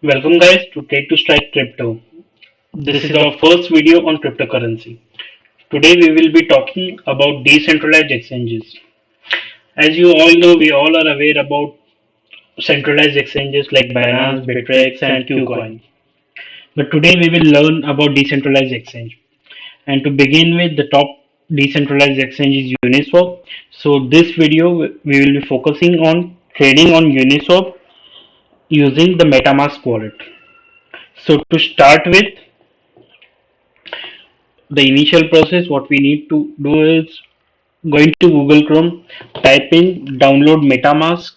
Welcome guys to Trade to Strike Crypto. This is our first video on cryptocurrency. Today we will be talking about decentralized exchanges. As you all know, we all are aware about centralized exchanges like Binance, Bittrex and Qcoin. But today we will learn about decentralized exchange. And to begin with, the top decentralized exchange is Uniswap. So this video we will be focusing on trading on Uniswap using the MetaMask wallet. So to start with, the initial process what we need to do is going to Google Chrome, type in download metamask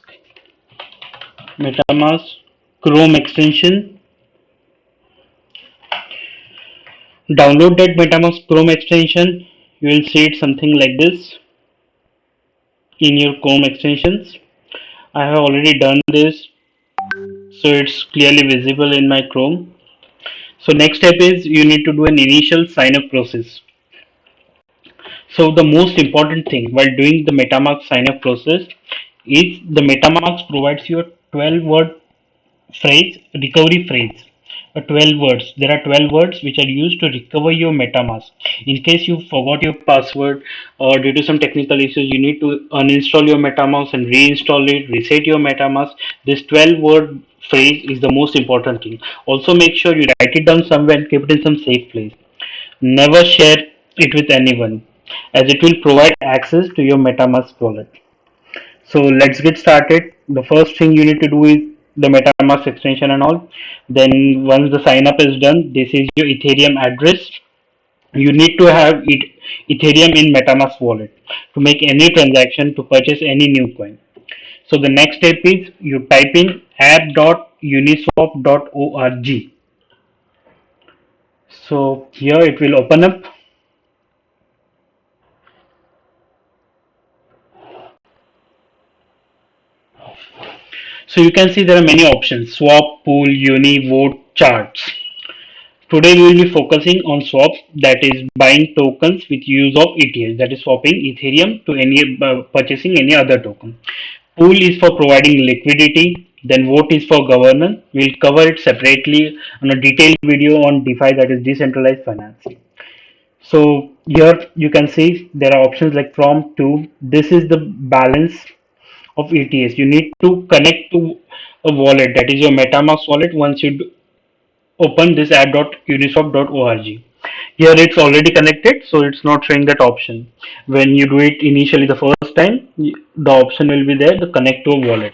Chrome extension. Download that metamask Chrome extension. You will see it something like this in your Chrome extensions. I have already done this, so it's clearly visible in my Chrome. So next step is you need to do an initial sign up process. So the most important thing while doing the MetaMask sign up process is the MetaMask provides you a 12-word phrase, recovery phrase. 12 words. There are 12 words which are used to recover your MetaMask. In case you forgot your password or due to some technical issues, you need to uninstall your MetaMask and reinstall it, reset your MetaMask. This 12-word phrase is the most important thing. Also, make sure you write it down somewhere and keep it in some safe place. Never share it with anyone as it will provide access to your MetaMask wallet. So let's get started. The first thing you need to do is the MetaMask extension and all. Then once the sign up is done, this is your Ethereum address. You need to have Ethereum in MetaMask wallet to make any transaction to purchase any new coin. So the next step is you type in app.uniswap.org. So here it will open up. So you can see there are many options: swap, pool, uni, vote, charts. Today we will be focusing on swap, that is buying tokens with use of ETH, that is swapping Ethereum to any purchasing any other token. Pool is for providing liquidity. Then vote is for governance. We'll cover it separately on a detailed video on DeFi, that is decentralized finance. So here you can see there are options like from to. This is the balance of ETS. You need to connect to a wallet, that is your MetaMask wallet. Once you open this app.uniswap.org, here it's already connected, so it's not showing that option. When you do it initially the first time, the option will be there, the connect to a wallet.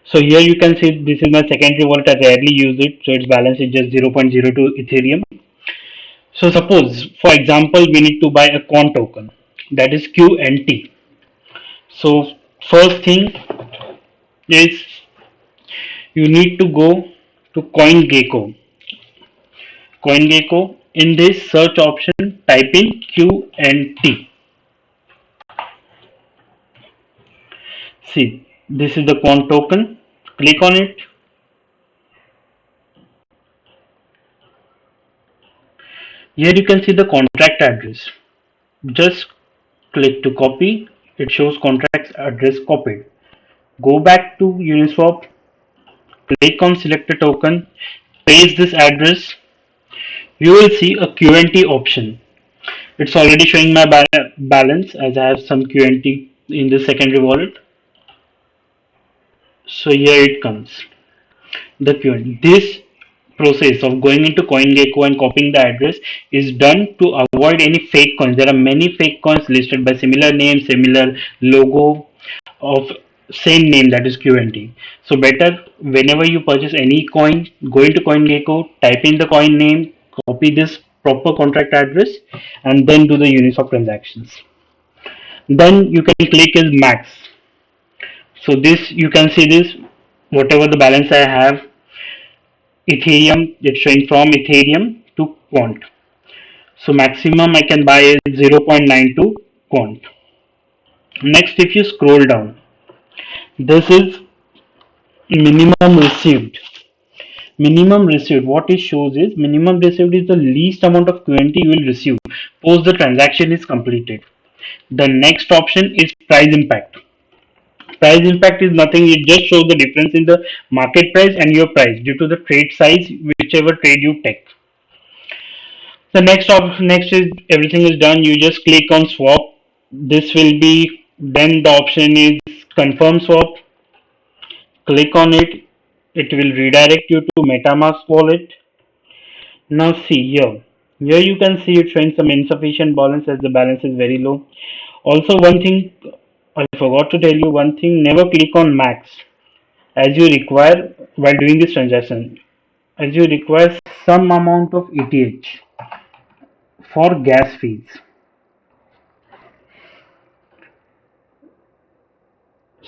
So here you can see this is my secondary wallet. I rarely use it, so its balance is just 0.02 Ethereum. So suppose for example we need to buy a coin token, that is QNT. So first thing is you need to go to CoinGecko. In this search option, type in QNT. See, this is the coin token. Click on it. Here you can see the contract address. Just click to copy. It shows contract address copied. Go back to Uniswap. Click on select a token. Paste this address. You will see a QNT option. It's already showing my balance as I have some QNT in the secondary wallet. So here it comes. The QNT. This process of going into CoinGecko and copying the address is done to avoid any fake coins. There are many fake coins listed by similar name, similar logo of same name, that is QNT. So better whenever you purchase any coin, go into CoinGecko, type in the coin name, copy this proper contract address, and then do the Uniswap transactions. Then you can click is max. So this you can see this whatever the balance I have Ethereum, it's showing from Ethereum to quant. So maximum I can buy is 0.92 quant. Next, if you scroll down, this is minimum received. Minimum received, what it shows is minimum received is the least amount of QNT you will receive post the transaction is completed. The next option is price impact. Price impact is nothing. It just shows the difference in the market price and your price due to the trade size, whichever trade you take. The next is everything is done. You just click on swap. This will be then the option is confirm swap. Click on it. It will redirect you to MetaMask wallet. Now see here. Here you can see it showing some insufficient balance as the balance is very low. Also one thing I forgot to tell you one thing, never click on max as you require while doing this transaction, as you require some amount of ETH for gas fees.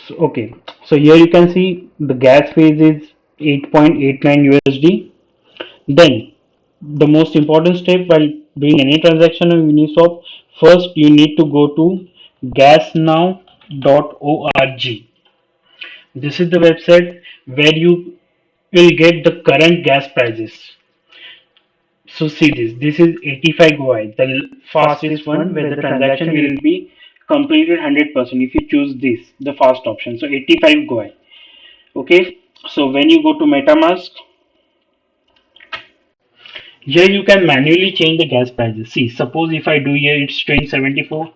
So, okay, so here you can see the gas fees is 8.89 USD. Then the most important step while doing any transaction on Uniswap, first you need to go to gasnow.org. This is the website where you will get the current gas prices. So see this. This is 85 GOI, the fastest one where the transaction will be completed 100% if you choose this, the fast option. So 85 GOI. Okay. So when you go to MetaMask, here you can manually change the gas prices. See, suppose if I do here, it's showing 74.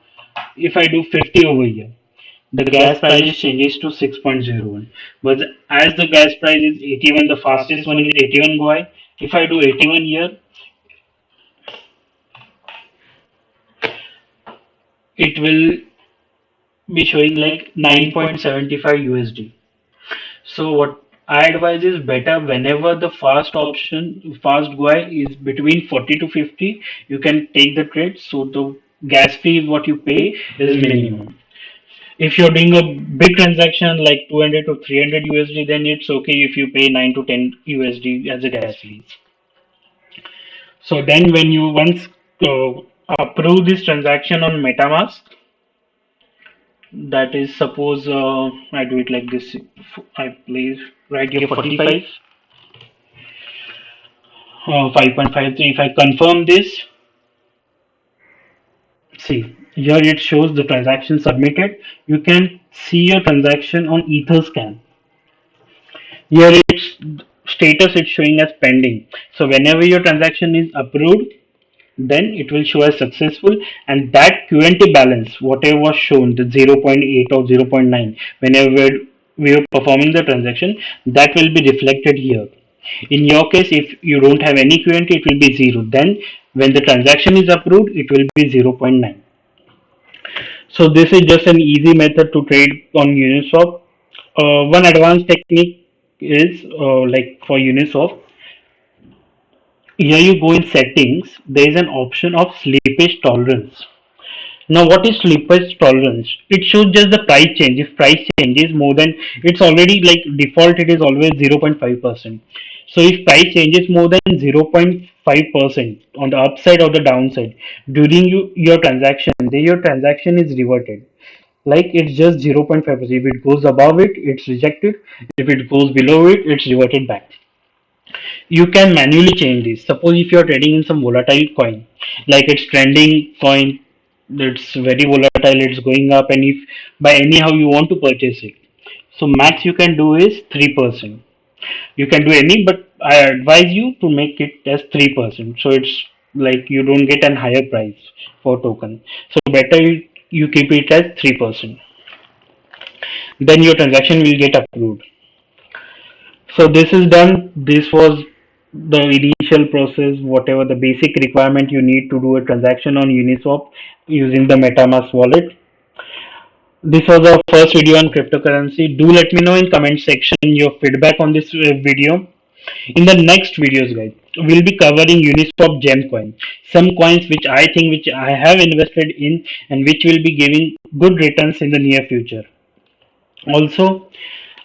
If I do 50 over here, the gas price changes to 6.01. But as the gas price is 81, the fastest one is 81 GOI. If I do 81 here, it will be showing like 9.75 USD. So what I advise is better whenever the fast GUI is between 40 to 50, you can take the trade. So the gas fee what you pay is minimum. If you're doing a big transaction like 200 to 300 USD, then it's okay if you pay 9 to 10 USD as a gas fee. So then when you once uh, approve this transaction on MetaMask, that is suppose I do it like this. I place right here 45, 5.53. If I confirm this, see here it shows the transaction submitted. You can see your transaction on Etherscan. Here its status is showing as pending. So whenever your transaction is approved, then it will show as successful, and that QNT balance whatever was shown, the zero point 0.8 or 0.9, whenever we are performing the transaction, that will be reflected here. In your case, if you don't have any QNT, it will be 0. Then when the transaction is approved, it will be 0.9. So this is just an easy method to trade on Uniswap. One advanced technique is like for Uniswap, here you go in settings, there is an option of slippage tolerance. Now what is slippage tolerance? It shows just the price change. If price changes more than, it's already like default, it is always 0.5%. So if price changes more than 0.5% on the upside or the downside during your transaction, then your transaction is reverted. Like it's just 0.5%. If it goes above it, it's rejected. If it goes below it, it's reverted back. You can manually change this. Suppose if you are trading in some volatile coin, like it's trending coin, it's very volatile, it's going up, and if by anyhow you want to purchase it, so max you can do is 3%. You can do any, but I advise you to make it as 3%, so it's like you don't get an higher price for token. So better you keep it as 3%, then your transaction will get approved. So this is done. This was the initial process, whatever the basic requirement you need to do a transaction on Uniswap using the MetaMask wallet. This was our first video on cryptocurrency. Do let me know in comment section your feedback on this video. In the next videos, guys, we'll be covering Uniswap gem coin, some coins which I think which I have invested in and which will be giving good returns in the near future. Also,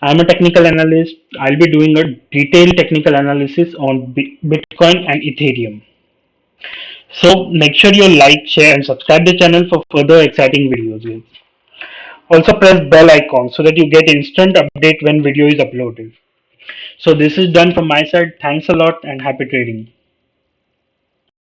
I'm a technical analyst. I'll be doing a detailed technical analysis on Bitcoin and Ethereum. So make sure you like, share, and subscribe the channel for further exciting videos. Also press bell icon so that you get instant update when video is uploaded. So this is done from my side. Thanks a lot and happy trading.